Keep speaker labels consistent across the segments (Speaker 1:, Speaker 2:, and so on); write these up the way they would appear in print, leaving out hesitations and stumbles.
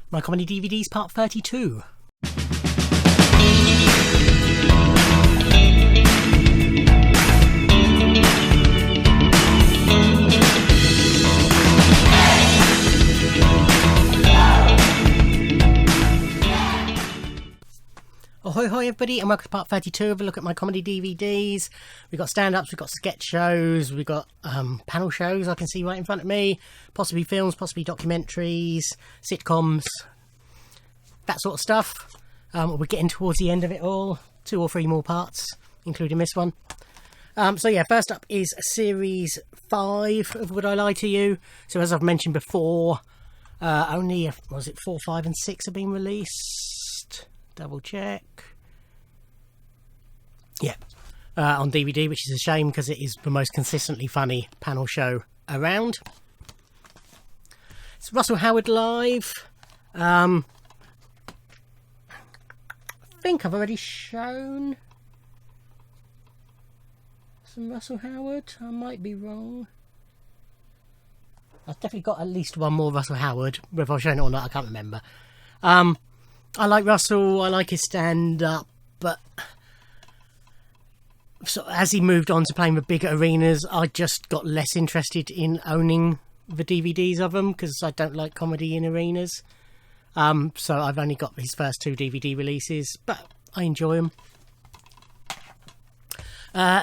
Speaker 1: My Comedy DVDs Part 32. Ahoy hoy everybody, and welcome to part 32 of a look at my comedy DVDs. We've got stand-ups, we've got sketch shows, we've got panel shows I can see right in front of me, possibly films, possibly documentaries, sitcoms, that sort of stuff. We're getting towards the end of it all, 2 or 3 more parts, including this one. So yeah, first up is series 5 of Would I Lie to You? So as I've mentioned before, only, was it 4, 5 and 6 have been released? Double check. Yeah, on DVD, which is a shame because it is the most consistently funny panel show around. It's Russell Howard live. I think I've already shown some Russell Howard. I might be wrong. I've definitely got at least one more Russell Howard. Whether I've shown it or not, I can't remember. I like Russell, I like his stand-up, but so as he moved on to playing the bigger arenas, I just got less interested in owning the DVDs of them because I don't like comedy in arenas. So I've only got his first 2 DVD releases, but I enjoy them.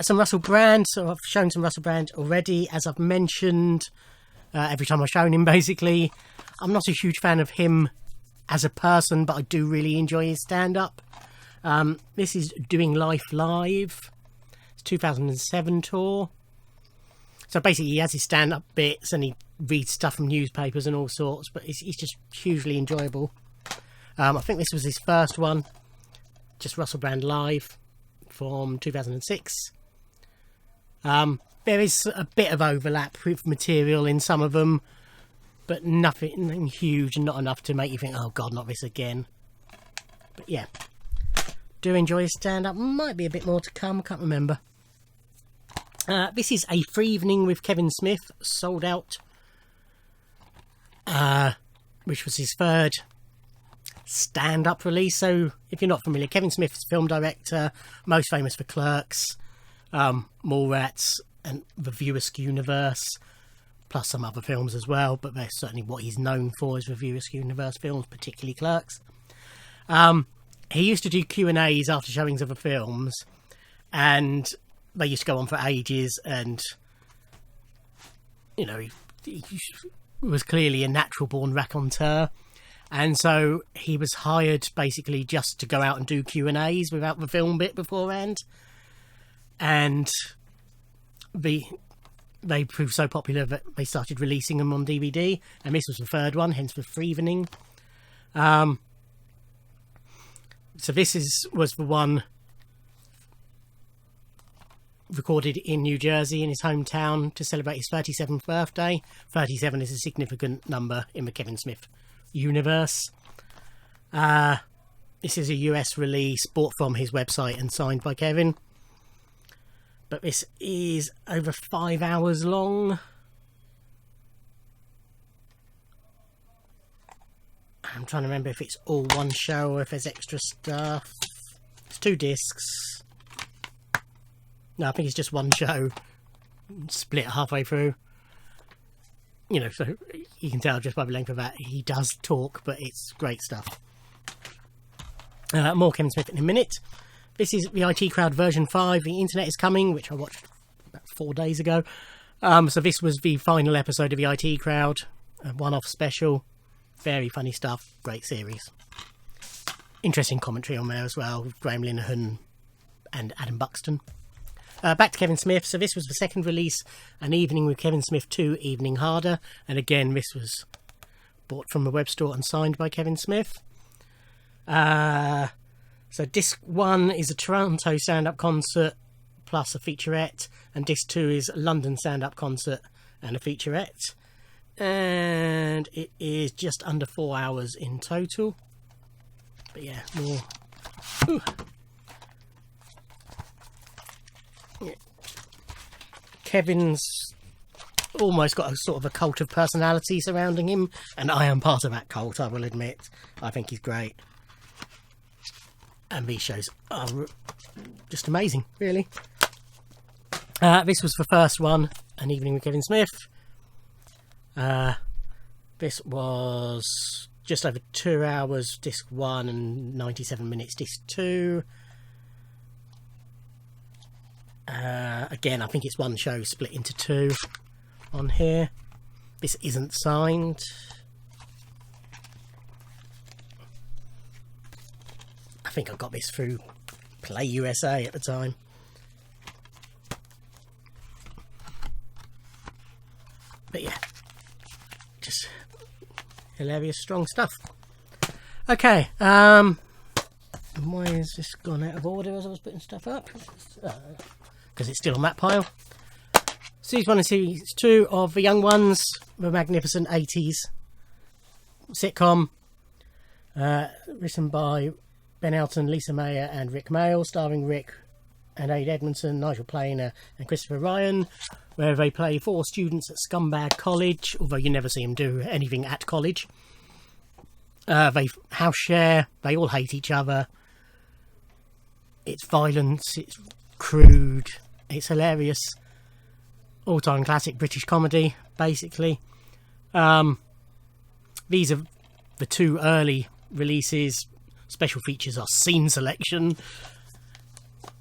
Speaker 1: Some Russell Brand, so I've shown some Russell Brand already, as I've mentioned, every time I've shown him basically. I'm not a huge fan of him as a person, but I do really enjoy his stand-up. This is Doing Life Live. It's 2007 tour. So basically he has his stand-up bits and he reads stuff from newspapers and all sorts, but he's just hugely enjoyable. I think this was his first one, just Russell Brand Live from 2006. There is a bit of overlap with material in some of them, but nothing huge and not enough to make you think, oh god, not this again. But yeah, do enjoy his stand-up. Might be a bit more to come, can't remember. This is A Free Evening with Kevin Smith, sold out, which was his 3rd stand-up release. So if you're not familiar, Kevin Smith is a film director, most famous for Clerks, Mallrats and the View Askew Universe, plus some other films as well, but that's certainly what he's known for, is View Askew Universe films, particularly Clerks. He used to do Q&As after showings of the films, and they used to go on for ages, and you know, he was clearly a natural born raconteur, and so he was hired basically just to go out and do Q&As without the film bit beforehand, and they proved so popular that they started releasing them on DVD, and this was the 3rd one, hence the Free Evening. So this was the one recorded in New Jersey, in his hometown, to celebrate his 37th birthday. 37 is a significant number in the Kevin Smith universe. This is a US release, bought from his website and signed by Kevin. But this is over 5 hours long. I'm trying to remember if it's all one show or if there's extra stuff. It's 2 discs. No, I think it's just one show, split halfway through. You know, so you can tell just by the length of that, he does talk, but it's great stuff. More Kevin Smith in a minute. This is the IT Crowd version 5, The Internet is Coming, which I watched about 4 days ago. So this was the final episode of the IT Crowd, a one-off special. Very funny stuff, great series. Interesting commentary on there as well, with Graham Linehan and Adam Buxton. Back to Kevin Smith. So this was the 2nd release, An Evening with Kevin Smith 2, Evening Harder. And again, this was bought from the web store and signed by Kevin Smith. So disc 1 is a Toronto stand-up concert plus a featurette, and disc 2 is a London stand-up concert and a featurette. And it is just under 4 hours in total. But yeah, more. Ooh. Yeah. Kevin's almost got a sort of a cult of personality surrounding him, and I am part of that cult, I will admit. I think he's great. And these shows are just amazing, really. This was the first one, An Evening with Kevin Smith. This was just over 2 hours, disc 1, and 97 minutes, disc 2. Again, I think it's one show split into 2 on here. This isn't signed. I think I got this through Play USA at the time. But yeah, just hilarious, strong stuff. Okay, why has this gone out of order as I was putting stuff up? Because it's still on that pile. Series 1 and Series 2 of The Young Ones, the magnificent 80s sitcom, written by Ben Elton, Lisa Mayer and Rick Mayall, starring Rick and Ade Edmondson, Nigel Planer and Christopher Ryan, where they play 4 students at Scumbag College, although you never see them do anything at college. They house share, they all hate each other. It's violence, it's crude, it's hilarious. All-time classic British comedy, basically. These are the 2 early releases. Special features are scene selection.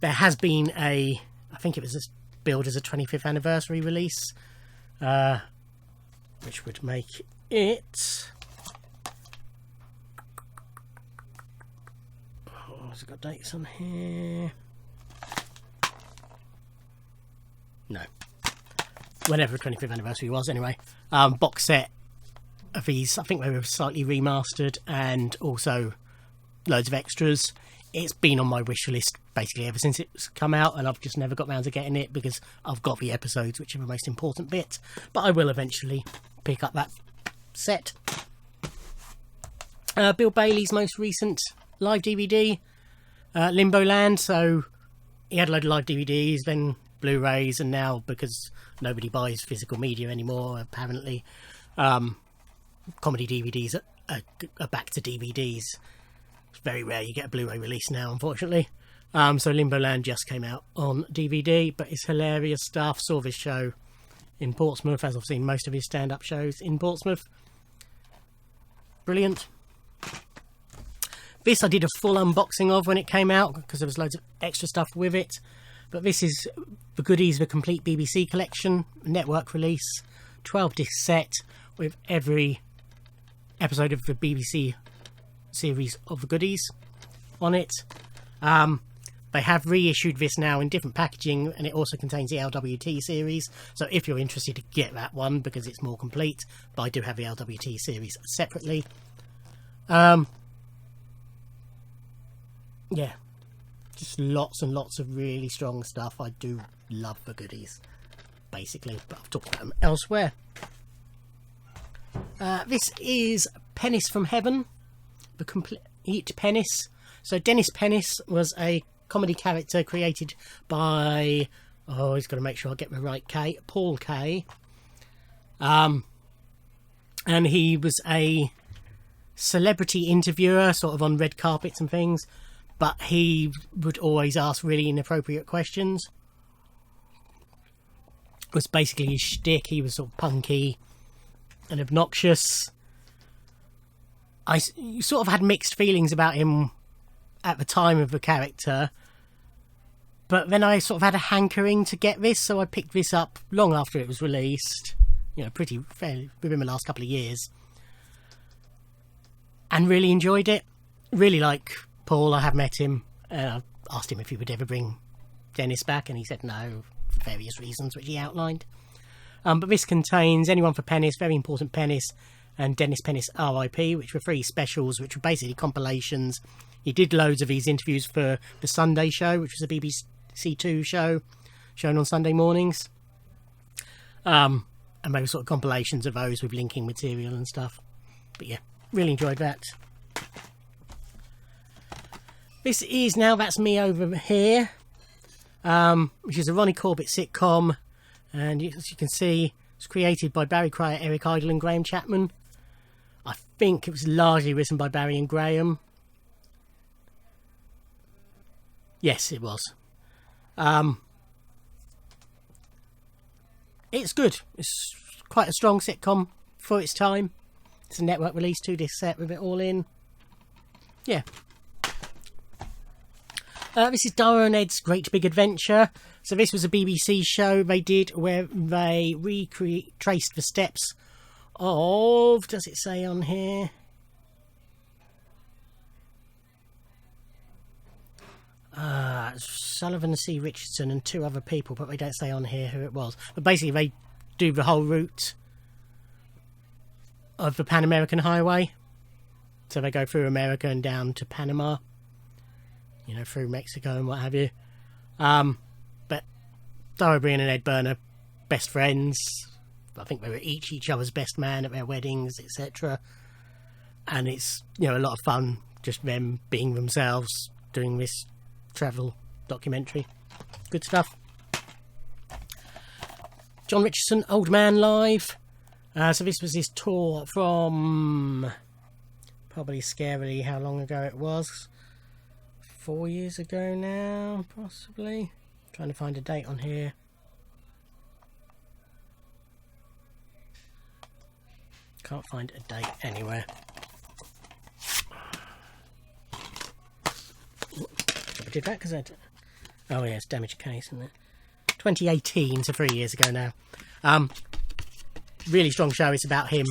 Speaker 1: There has been I think it was billed as a 25th anniversary release, which would make it... Oh, has it got dates on here? No. Whenever the 25th anniversary was, anyway. Box set of these. I think they were slightly remastered, and also loads of extras. It's been on my wish list basically ever since it's come out, and I've just never got round to getting it because I've got the episodes, which are the most important bit. But I will eventually pick up that set. Bill Bailey's most recent live DVD, Limbo Land. So he had a load of live DVDs, then Blu-rays, and now, because nobody buys physical media anymore, apparently, comedy DVDs are back to DVDs. It's very rare you get a Blu-ray release now, unfortunately. So Limbo Land just came out on DVD, but it's hilarious stuff. Saw this show in Portsmouth, as I've seen most of his stand-up shows in Portsmouth. Brilliant. This I did a full unboxing of when it came out, because there was loads of extra stuff with it. But this is The Goodies, the complete BBC collection, network release, 12-disc set with every episode of the BBC series of The Goodies on it. They have reissued this now in different packaging, and it also contains the LWT series. So if you're interested, to get that one because it's more complete. But I do have the LWT series separately. Yeah. Just lots and lots of really strong stuff. I do love The Goodies, basically, but I've talked about them elsewhere. This is Pennis from Heaven, the complete Pennis. So Dennis Pennis was a comedy character created by, he's got to make sure I get the right K, Paul Kay. And he was a celebrity interviewer, sort of on red carpets and things. But he would always ask really inappropriate questions. It was basically his shtick. He was sort of punky and obnoxious. I sort of had mixed feelings about him at the time of the character. But then I sort of had a hankering to get this, so I picked this up long after it was released. You know, pretty fairly within the last couple of years. And really enjoyed it. Really like Paul. I have met him, and I asked him if he would ever bring Dennis back, and he said no, for various reasons which he outlined. But this contains Anyone for Pennis, Very Important Pennis, and Dennis Pennis RIP, which were 3 specials, which were basically compilations. He did loads of these interviews for the Sunday Show, which was a BBC 2 show shown on Sunday mornings. And they were sort of compilations of those with linking material and stuff. But yeah, really enjoyed that. This is Now That's Me Over Here, which is a Ronnie Corbett sitcom, and as you can see, It's created by Barry Cryer, Eric Idle and Graham Chapman. I think it was largely written by Barry and Graham. Yes, it was. It's good. It's quite a strong sitcom for its time. It's a network release, 2-disc set with it all in. Yeah. This is Dara and Ed's Great Big Adventure. So this was a BBC show they did where they traced the steps of... Does it say on here? Sullivan C. Richardson and 2 other people, but they don't say on here who it was. But basically they do the whole route of the Pan American Highway. So they go through America and down to Panama, you know, through Mexico and what have you. But Dara Breen and Ed Byrne are best friends. I think they were each other's best man at their weddings, etc. And it's, you know, a lot of fun just them being themselves doing this travel documentary. Good stuff. Jon Richardson, Old Man Live. So this was his tour from, probably scarily how long ago it was. 4 years ago now, possibly. Trying to find a date on here. Can't find a date anywhere. I did that because I... Oh yeah, it's Damaged Case, isn't it? 2018, so 3 years ago now. Really strong show. It's about him.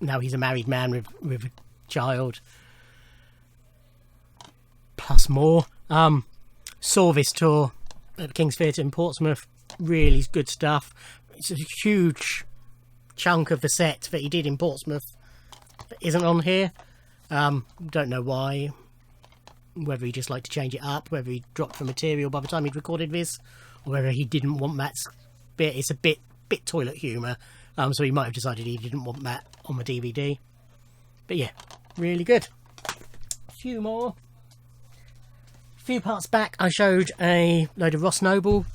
Speaker 1: Now he's a married man with a child. Plus more. Saw this tour at the King's Theatre in Portsmouth. Really good stuff. It's a huge chunk of the set that he did in Portsmouth that isn't on here. Don't know why. Whether he just liked to change it up, whether he dropped the material by the time he'd recorded this, or whether he didn't want that bit. It's a bit toilet humour, so he might have decided he didn't want that on the DVD. But yeah, really good. A few more. A few parts back I showed a load of Ross Noble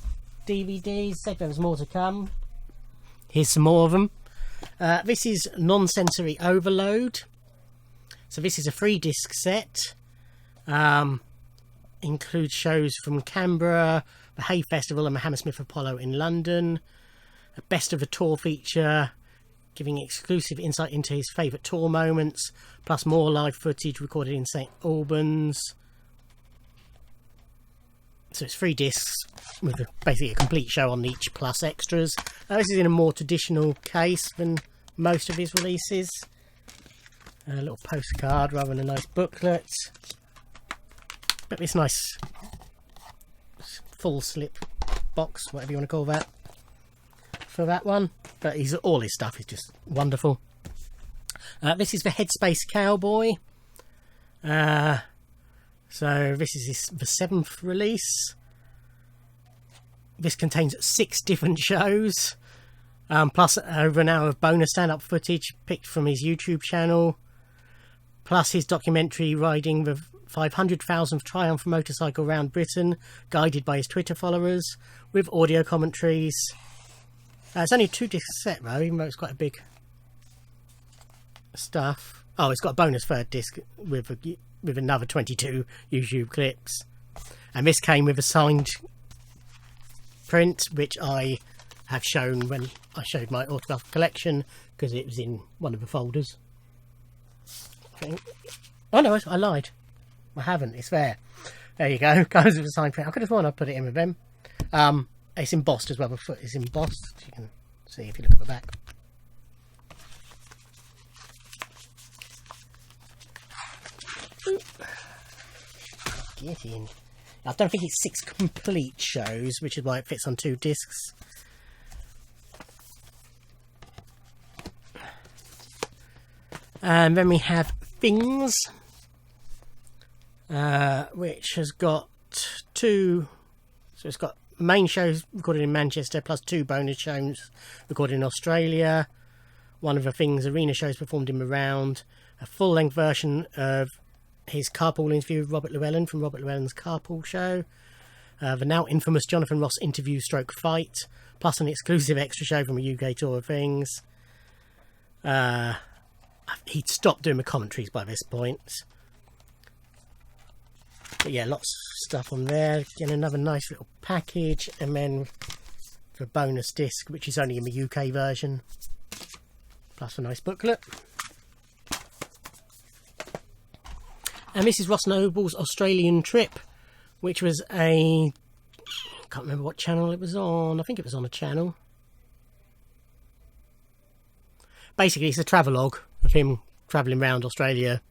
Speaker 1: DVDs, said there was more to come. Here's some more of them. This is Non-Sensory Overload. So this is a 3-disc set. Includes shows from Canberra, the Hay Festival and the Hammersmith Apollo in London. A Best of the Tour feature, giving exclusive insight into his favourite tour moments, plus more live footage recorded in St Albans. So it's 3 discs with basically a complete show on each, plus extras. This is in a more traditional case than most of his releases. A little postcard rather than a nice booklet. But this nice full slip box, whatever you want to call that, for that one. But all his stuff is just wonderful. This is the Headspace Cowboy. So this is the 7th release. This contains 6 different shows, plus over an hour of bonus stand-up footage picked from his YouTube channel, plus his documentary riding the 500,000th Triumph motorcycle around Britain, guided by his Twitter followers, with audio commentaries. It's only a 2-disc set though, even though it's quite a big stuff. Oh, it's got a bonus 3rd disc with another 22 YouTube clips. And this came with a signed print, which I have shown when I showed my autograph collection, because it was in one of the folders. Oh no, I lied. I haven't. It's there. There you go. Goes with a signed print. I could have sworn I put it in with them. It's embossed as well. The foot is embossed. You can see if you look at the back. Get in. I don't think it's 6 complete shows, which is why it fits on 2 discs. And then we have Things, which has got 2. So it's got main shows recorded in Manchester, plus 2 bonus shows recorded in Australia. One of the Things arena shows performed in Round. A full-length version of his carpool interview with Robert Llewellyn from Robert Llewellyn's Carpool Show. The now infamous Jonathan Ross interview stroke fight, plus an exclusive extra show from a UK tour of things. He'd stopped doing the commentaries by this point. But yeah, lots of stuff on there. Getting another nice little package, and then the bonus disc, which is only in the UK version, plus a nice booklet. And this is Ross Noble's Australian trip, which was I can't remember what channel it was on. I think it was on a channel. Basically, it's a travelogue of him travelling around Australia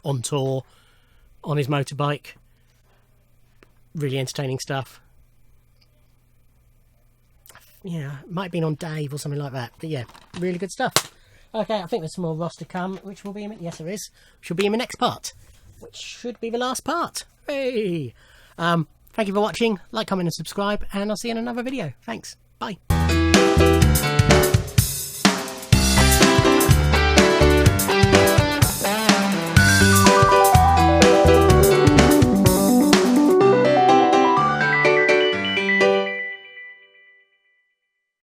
Speaker 1: on tour on his motorbike. Really entertaining stuff. Yeah, it might have been on Dave or something like that. But yeah, really good stuff. Okay, I think there's some more Ross to come, which will be in... Yes, there is. Which will be in the next part, which should be the last part. Hey! Thank you for watching. Like, comment and subscribe, and I'll see you in another video. Thanks. Bye.